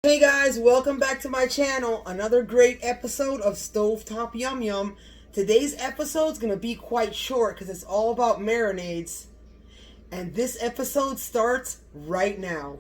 Hey guys, welcome back to my channel. Another great episode of Stovetop Yum Yum. Today's episode is going to be quite short because it's all about marinades. And this episode starts right now.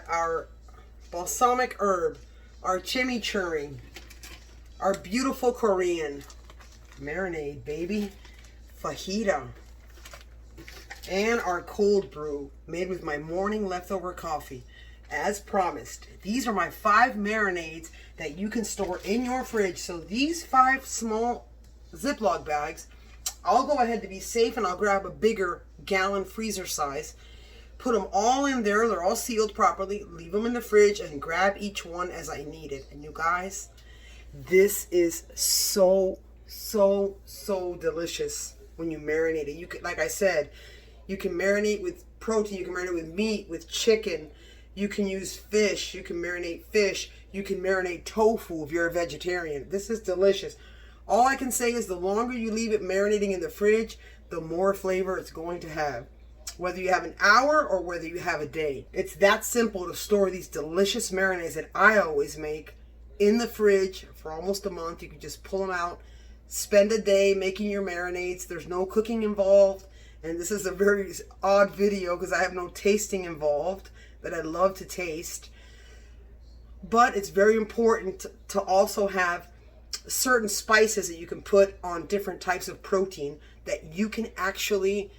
Our balsamic herb, our chimichurri, our beautiful Korean marinade, baby, fajita, and our cold brew made with my morning leftover coffee. As promised, these are my 5 marinades that you can store in your fridge. So these 5 small Ziploc bags, I'll go ahead to be safe and I'll grab a bigger gallon freezer size. Put them all in there. They're all sealed properly. Leave them in the fridge and grab each one as I need it. And you guys, this is so delicious when you marinate it. You can, like I said, you can marinate with protein. You can marinate with meat, with chicken. You can use fish. You can marinate fish. You can marinate tofu if you're a vegetarian. This is delicious. All I can say is the longer you leave it marinating in the fridge, the more flavor it's going to have. Whether you have an hour or whether you have a day. It's that simple to store these delicious marinades that I always make in the fridge for almost a month. You can just pull them out, spend a day making your marinades. There's no cooking involved. And this is a very odd video because I have no tasting involved that I love to taste. But it's very important to also have certain spices that you can put on different types of protein that you can actually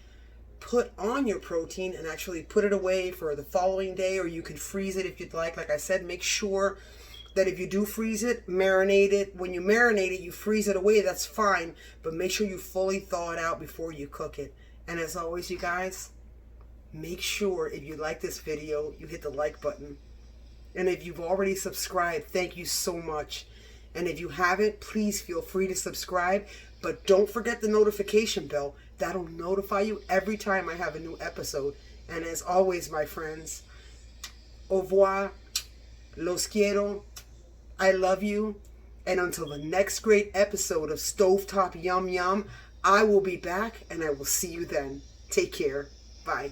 put on your protein and actually put it away for the following day, or you can freeze it if you'd like. Like I said, make sure that if you do freeze it, marinate it. When you marinate it, you freeze it away, that's fine, but make sure you fully thaw it out before you cook it. And as always, you guys, make sure if you like this video, you hit the like button. And if you've already subscribed, thank you so much. And if you haven't, please feel free to subscribe. But don't forget the notification bell. That'll notify you every time I have a new episode. And as always, my friends, au revoir, los quiero, I love you. And until the next great episode of Stovetop Yum Yum, I will be back, and I will see you then. Take care. Bye.